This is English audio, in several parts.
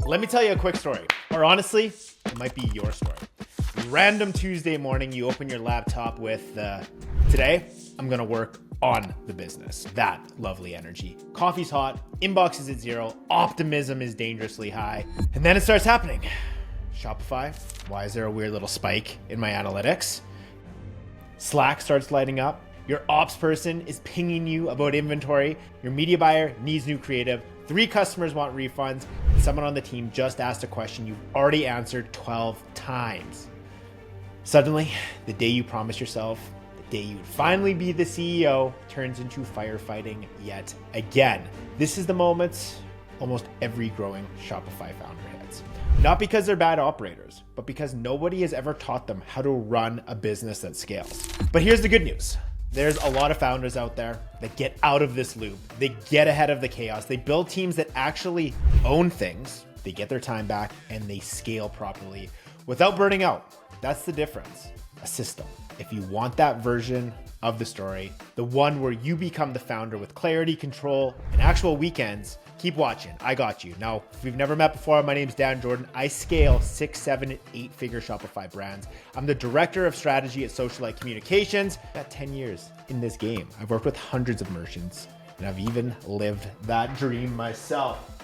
Let me tell you a quick story, or honestly, it might be your story. Random Tuesday morning, you open your laptop with, today, I'm gonna work on the business. That lovely energy. Coffee's hot, inbox is at 0, optimism is dangerously high, and then it starts happening. Shopify, why is there a weird little spike in my analytics? Slack starts lighting up. Your ops person is pinging you about inventory. Your media buyer needs new creative. 3 customers want refunds. And someone on the team just asked a question you've already answered 12 times. Suddenly, the day you promised yourself, the day you'd finally be the CEO, turns into firefighting yet again. This is the moment almost every growing Shopify founder hits. Not because they're bad operators, but because nobody has ever taught them how to run a business that scales. But here's the good news. There's a lot of founders out there that get out of this loop. They get ahead of the chaos. They build teams that actually own things. They get their time back and they scale properly without burning out. That's the difference. A system. If you want that version of the story, the one where you become the founder with clarity, control, and actual weekends, keep watching. I got you. Now, if we've never met before, my name's Dan Jordan. I scale 6, 7, and 8-figure Shopify brands. I'm the director of strategy at Socialite Communications. I've got 10 years in this game. I've worked with hundreds of merchants, and I've even lived that dream myself.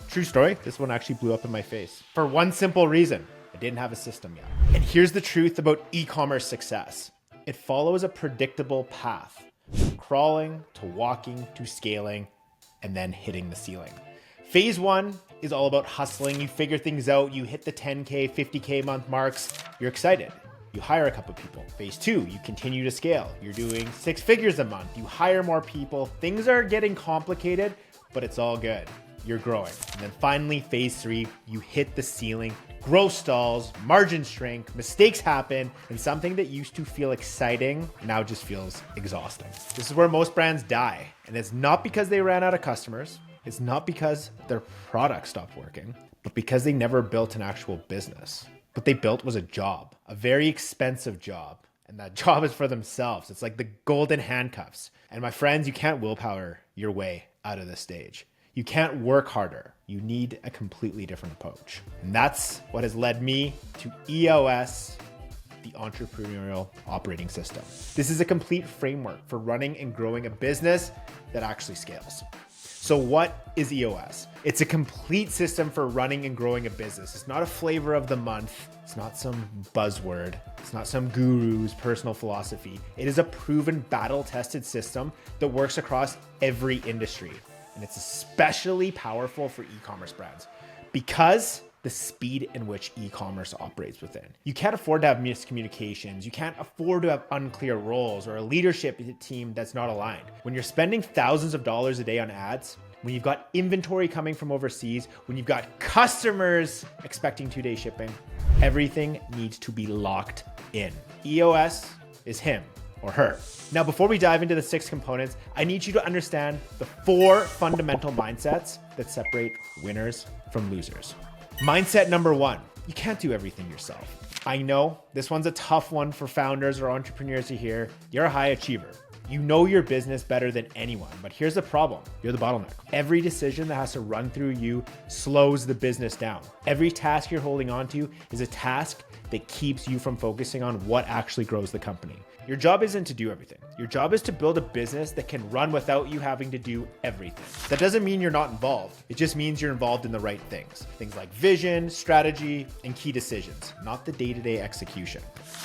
True story, this one actually blew up in my face for one simple reason. I didn't have a system yet. And here's the truth about e-commerce success. It follows a predictable path. Crawling to walking to scaling and then hitting the ceiling. Phase 1 is all about hustling. You figure things out. You hit the 10K, 50K month marks. You're excited. You hire a couple people. Phase 2, you continue to scale. You're doing 6 figures a month. You hire more people. Things are getting complicated, but it's all good. You're growing. And then finally, phase 3, you hit the ceiling. Growth stalls, margins shrink, mistakes happen, and something that used to feel exciting now just feels exhausting. This is where most brands die. And it's not because they ran out of customers. It's not because their product stopped working, but because they never built an actual business. What they built was a job, a very expensive job. And that job is for themselves. It's like the golden handcuffs. And my friends, you can't willpower your way out of this stage. You can't work harder. You need a completely different approach. And that's what has led me to EOS, the Entrepreneurial Operating System. This is a complete framework for running and growing a business that actually scales. So what is EOS? It's a complete system for running and growing a business. It's not a flavor of the month. It's not some buzzword. It's not some guru's personal philosophy. It is a proven, battle-tested system that works across every industry. And it's especially powerful for e-commerce brands because the speed in which e-commerce operates within. You can't afford to have miscommunications. You can't afford to have unclear roles or a leadership team that's not aligned. When you're spending thousands of dollars a day on ads, when you've got inventory coming from overseas, when you've got customers expecting 2-day shipping, everything needs to be locked in. EOS is him or her. Now, before we dive into the 6 components, I need you to understand the 4 fundamental mindsets that separate winners from losers. Mindset number 1, you can't do everything yourself. I know this one's a tough one for founders or entrepreneurs to hear. You're a high achiever. You know your business better than anyone, but here's the problem. You're the bottleneck. Every decision that has to run through you slows the business down. Every task you're holding on to is a task that keeps you from focusing on what actually grows the company. Your job isn't to do everything. Your job is to build a business that can run without you having to do everything. That doesn't mean you're not involved. It just means you're involved in the right things. Things like vision, strategy, and key decisions, not the day-to-day execution.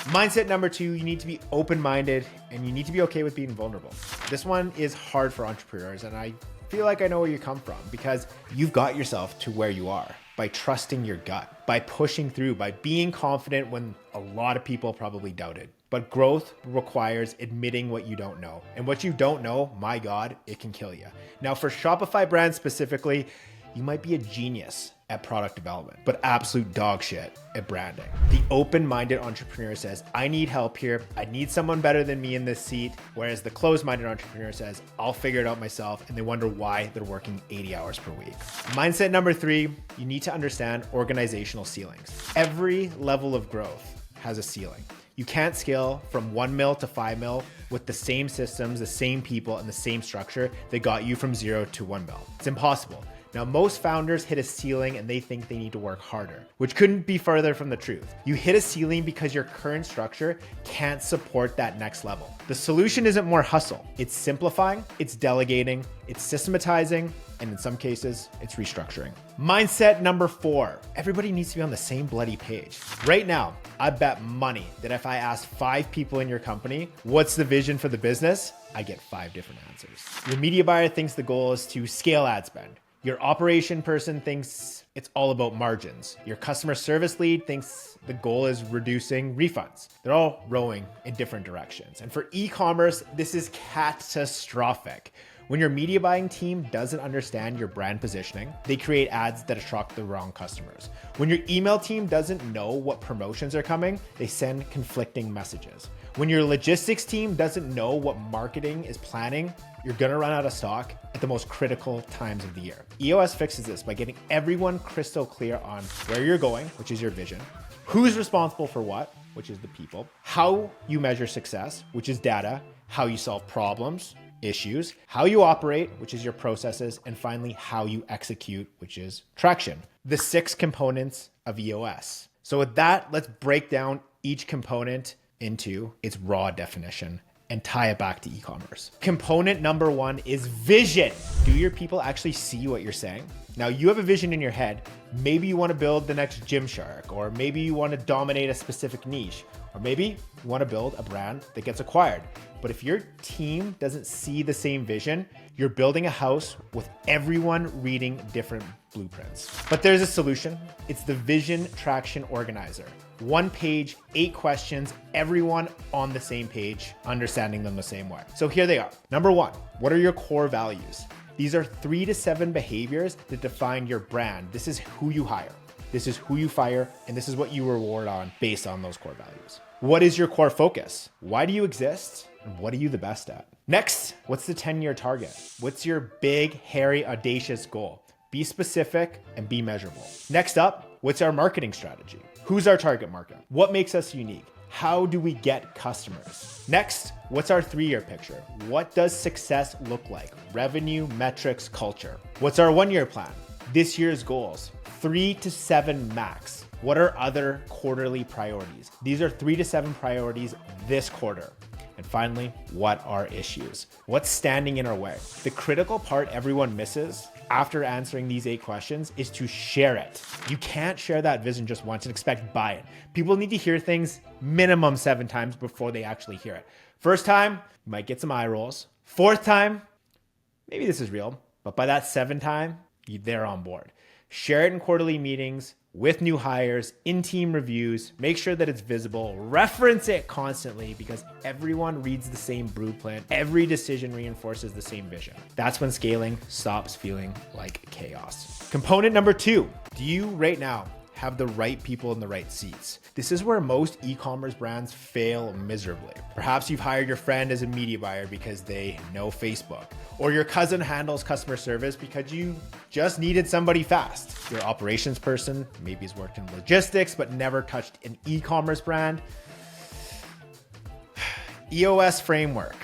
Mindset number 2, you need to be open-minded and you need to be okay with being vulnerable. This one is hard for entrepreneurs, and I feel like I know where you come from because you've got yourself to where you are by trusting your gut, by pushing through, by being confident when a lot of people probably doubted. But growth requires admitting what you don't know. And what you don't know, my God, it can kill you. Now, for Shopify brands specifically, you might be a genius at product development, but absolute dog shit at branding. The open-minded entrepreneur says, I need help here. I need someone better than me in this seat. Whereas the closed-minded entrepreneur says, I'll figure it out myself. And they wonder why they're working 80 hours per week. Mindset number 3, you need to understand organizational ceilings. Every level of growth has a ceiling. You can't scale from 1 mil to 5 mil with the same systems, the same people, and the same structure that got you from 0 to 1 mil. It's impossible. Now, most founders hit a ceiling and they think they need to work harder, which couldn't be further from the truth. You hit a ceiling because your current structure can't support that next level. The solution isn't more hustle. It's simplifying, it's delegating, it's systematizing, and in some cases, it's restructuring. Mindset number 4, everybody needs to be on the same bloody page. Right now, I bet money that if I ask 5 people in your company, what's the vision for the business? I get 5 different answers. Your media buyer thinks the goal is to scale ad spend. Your operation person thinks it's all about margins. Your customer service lead thinks the goal is reducing refunds. They're all rowing in different directions. And for e-commerce, this is catastrophic. When your media buying team doesn't understand your brand positioning, they create ads that attract the wrong customers. When your email team doesn't know what promotions are coming, they send conflicting messages. When your logistics team doesn't know what marketing is planning, you're gonna run out of stock at the most critical times of the year. EOS fixes this by getting everyone crystal clear on where you're going, which is your vision, who's responsible for what, which is the people, how you measure success, which is data, how you solve problems, issues, how you operate, which is your processes, and finally, how you execute, which is traction. The 6 components of EOS. So with that, let's break down each component into its raw definition and tie it back to e-commerce. Component number 1 is vision. Do your people actually see what you're saying? Now you have a vision in your head. Maybe you want to build the next Gymshark, or maybe you want to dominate a specific niche, or maybe you want to build a brand that gets acquired. But if your team doesn't see the same vision, you're building a house with everyone reading different blueprints. But there's a solution. It's the Vision Traction Organizer. 1 page, 8 questions, everyone on the same page, understanding them the same way. So here they are. Number 1, what are your core values? These are 3 to 7 behaviors that define your brand. This is who you hire. This is who you fire, and this is what you reward on based on those core values. What is your core focus? Why do you exist? And what are you the best at? Next, what's the 10-year target? What's your big, hairy, audacious goal? Be specific and be measurable. Next up, what's our marketing strategy? Who's our target market? What makes us unique? How do we get customers? Next, what's our 3-year picture? What does success look like? Revenue, metrics, culture. What's our 1-year plan? This year's goals, 3 to 7 max. What are other quarterly priorities? These are 3 to 7 priorities this quarter. And finally, what are issues? What's standing in our way? The critical part everyone misses after answering these 8 questions is to share it. You can't share that vision just once and expect buy-in. People need to hear things minimum 7 times before they actually hear it. First time, you might get some eye rolls. 4th time, maybe this is real, but by that 7th time, they're on board. Share it in quarterly meetings, with new hires, in team reviews, make sure that it's visible, reference it constantly because everyone reads the same blueprint. Every decision reinforces the same vision. That's when scaling stops feeling like chaos. Component number 2, do you right now have the right people in the right seats? This is where most e-commerce brands fail miserably. Perhaps you've hired your friend as a media buyer because they know Facebook, or your cousin handles customer service because you just needed somebody fast. Your operations person maybe has worked in logistics but never touched an e-commerce brand. EOS framework.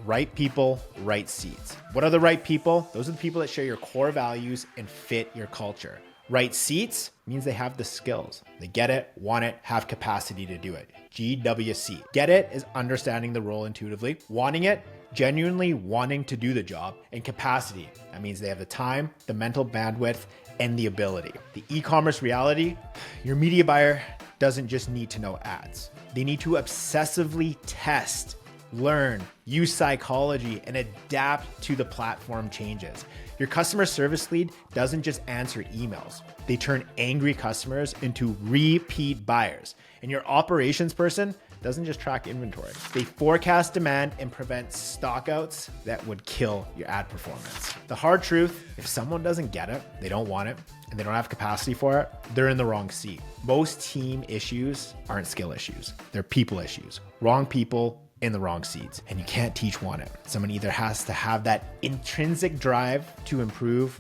Right people, right seats. What are the right people? Those are the people that share your core values and fit your culture. Right seats means they have the skills. They get it, want it, have capacity to do it. GWC. Get it is understanding the role intuitively. Wanting it, genuinely wanting to do the job. And capacity, that means they have the time, the mental bandwidth, and the ability. The e-commerce reality, your media buyer doesn't just need to know ads. They need to obsessively test, learn, use psychology, and adapt to the platform changes. Your customer service lead doesn't just answer emails. They turn angry customers into repeat buyers. And your operations person doesn't just track inventory. They forecast demand and prevent stockouts that would kill your ad performance. The hard truth, if someone doesn't get it, they don't want it, and they don't have capacity for it, they're in the wrong seat. Most team issues aren't skill issues. They're people issues. Wrong people in the wrong seats, and you can't teach want it. Someone either has to have that intrinsic drive to improve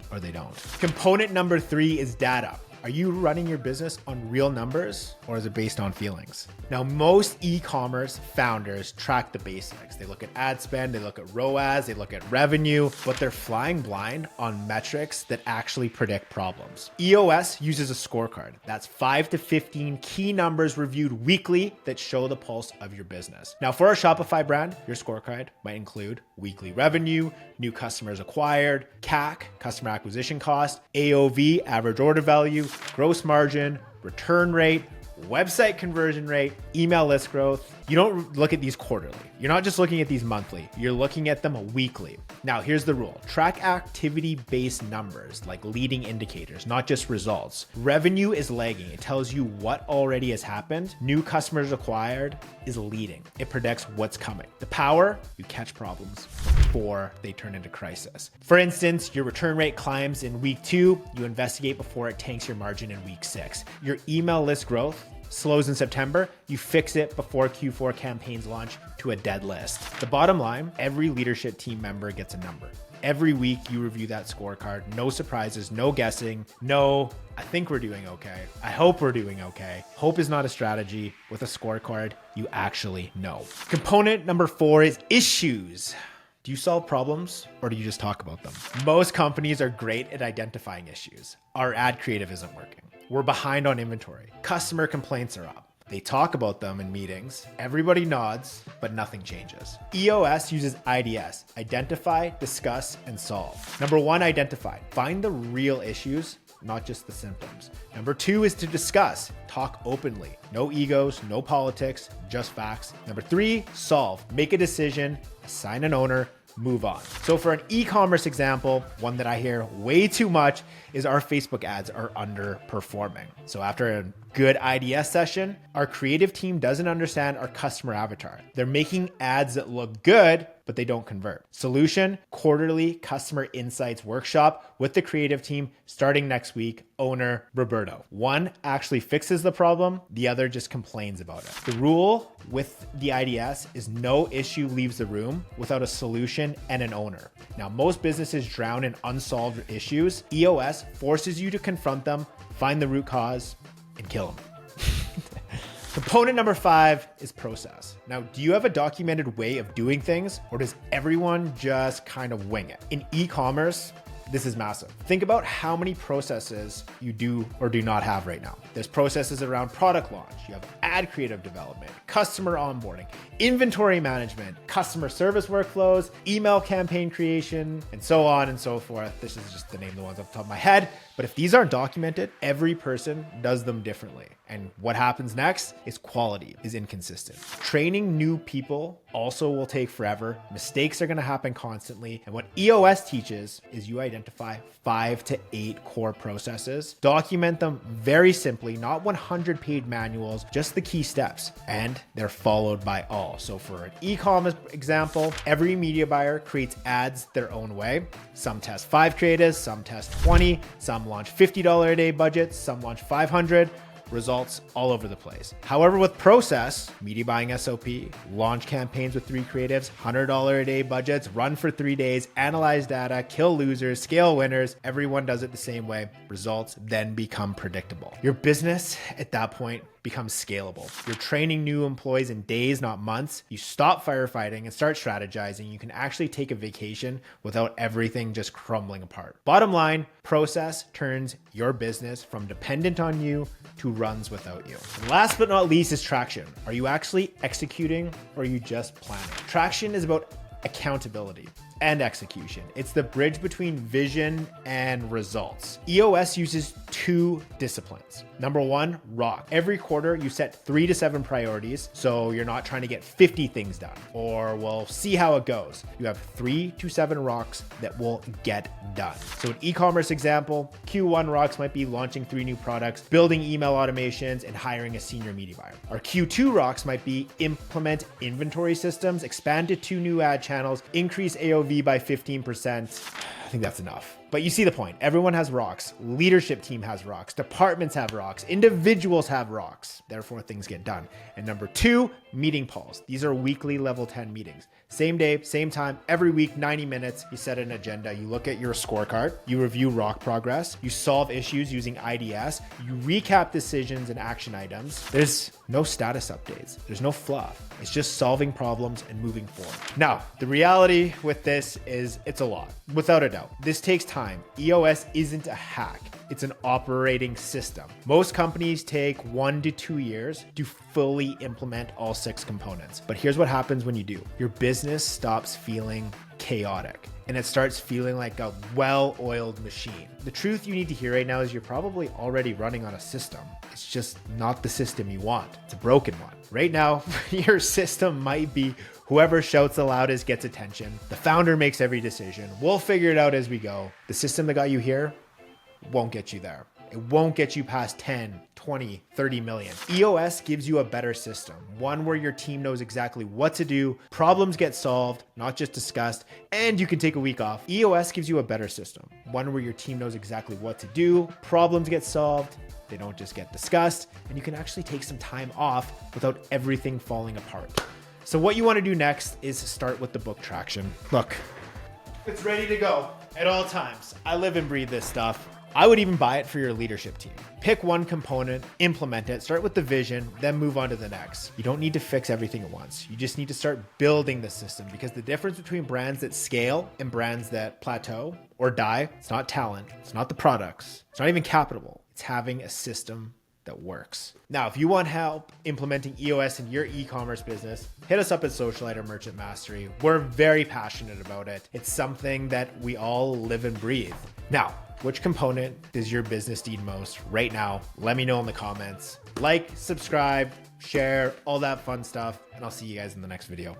or they don't. Component number 3 is data. Are you running your business on real numbers or is it based on feelings? Now, most e-commerce founders track the basics. They look at ad spend, they look at ROAS, they look at revenue, but they're flying blind on metrics that actually predict problems. EOS uses a scorecard. That's 5 to 15 key numbers reviewed weekly that show the pulse of your business. Now, for a Shopify brand, your scorecard might include weekly revenue, new customers acquired, CAC, customer acquisition cost, AOV, average order value, gross margin, return rate, website conversion rate, email list growth. You don't look at these quarterly. You're not just looking at these monthly. You're looking at them weekly. Now, here's the rule. Track activity-based numbers like leading indicators, not just results. Revenue is lagging. It tells you what already has happened. New customers acquired is leading. It predicts what's coming. The power, you catch problems before they turn into crisis. For instance, your return rate climbs in week 2, you investigate before it tanks your margin in week 6. Your email list growth slows in September, you fix it before Q4 campaigns launch to a dead list. The bottom line, every leadership team member gets a number. Every week you review that scorecard, no surprises, no guessing, no, I think we're doing okay. I hope we're doing okay. Hope is not a strategy. With a scorecard, you actually know. Component number 4 is issues. Do you solve problems or do you just talk about them? Most companies are great at identifying issues. Our ad creative isn't working. We're behind on inventory. Customer complaints are up. They talk about them in meetings. Everybody nods, but nothing changes. EOS uses IDS, identify, discuss, and solve. Number 1, identify. Find the real issues, not just the symptoms. Number 2 is to discuss. Talk openly. No egos, no politics, just facts. Number 3, solve. Make a decision, assign an owner, move on. So for an e-commerce example, one that I hear way too much is our Facebook ads are underperforming. So after a good IDS session, our creative team doesn't understand our customer avatar. They're making ads that look good, but they don't convert. Solution, quarterly customer insights workshop with the creative team starting next week, owner Roberto. One actually fixes the problem, the other just complains about it. The rule with the IDS is no issue leaves the room without a solution and an owner. Now, most businesses drown in unsolved issues. EOS forces you to confront them, find the root cause, and kill them. Component number 5 is process. Now, do you have a documented way of doing things or does everyone just kind of wing it? In e-commerce, this is massive. Think about how many processes you do or do not have right now. There's processes around product launch. You have ad creative development, customer onboarding, inventory management, customer service workflows, email campaign creation, and so on and so forth. This is just to name the ones off the top of my head. But if these aren't documented, every person does them differently. And what happens next is quality is inconsistent. Training new people also will take forever. Mistakes are going to happen constantly. And what EOS teaches is you identify 5 to 8 core processes, document them very simply, not 100-page manuals, just the key steps, and they're followed by all. So for an e-commerce example, every media buyer creates ads their own way. Some test 5 creatives, some test 20, some launch $50 a day budgets, some launch 500. Results all over the place. However, with process, media buying SOP, launch campaigns with 3 creatives, $100 a day budgets, run for 3 days, analyze data, kill losers, scale winners. Everyone does it the same way. Results then become predictable. Your business at that point becomes scalable. You're training new employees in days, not months. You stop firefighting and start strategizing. You can actually take a vacation without everything just crumbling apart. Bottom line, process turns your business from dependent on you to runs without you. And last but not least is traction. Are you actually executing or are you just planning? Traction is about accountability and execution. It's the bridge between vision and results. EOS uses 2 disciplines. Number 1, rock. Every quarter you set 3 to 7 priorities. So you're not trying to get 50 things done or we'll see how it goes. You have 3 to 7 rocks that will get done. So an e-commerce example, Q1 rocks might be launching 3 new products, building email automations, and hiring a senior media buyer. Our Q2 rocks might be implement inventory systems, expand to 2 new ad channels, increase AOV by 15%. I think that's enough. But you see the point. Everyone has rocks. Leadership team has rocks. Departments have rocks. Individuals have rocks. Therefore, things get done. And number 2, meeting calls. These are weekly level 10 meetings. Same day, same time, every week, 90 minutes. You set an agenda. You look at your scorecard. You review rock progress. You solve issues using IDS. You recap decisions and action items. There's no status updates. There's no fluff. It's just solving problems and moving forward. Now, the reality with this is it's a lot, without a doubt. This takes time. EOS isn't a hack. It's an operating system. Most companies take 1 to 2 years to fully implement all 6 components. But here's what happens when you do. Your business stops feeling chaotic and it starts feeling like a well-oiled machine. The truth you need to hear right now is you're probably already running on a system. It's just not the system you want. It's a broken one. Right now, your system might be whoever shouts the loudest gets attention. The founder makes every decision. We'll figure it out as we go. The system that got you here won't get you there. It won't get you past 10, 20, 30 million. EOS gives you a better system, one where your team knows exactly what to do, problems get solved, not just discussed, and you can take a week off. EOS gives you a better system, one where your team knows exactly what to do, problems get solved, they don't just get discussed, and you can actually take some time off without everything falling apart. So what you want to do next is start with the book traction. Look, it's ready to go at all times. I live and breathe this stuff. I would even buy it for your leadership team. Pick one component, implement it, start with the vision, then move on to the next. You don't need to fix everything at once. You just need to start building the system, because the difference between brands that scale and brands that plateau or die, it's not talent, it's not the products, it's not even capital, it's having a system that works. Now, if you want help implementing EOS in your e-commerce business, hit us up at Socialite or Merchant Mastery. We're very passionate about it. It's something that we all live and breathe. Now, which component does your business need most right now? Let me know in the comments. Like, subscribe, share, all that fun stuff, and I'll see you guys in the next video.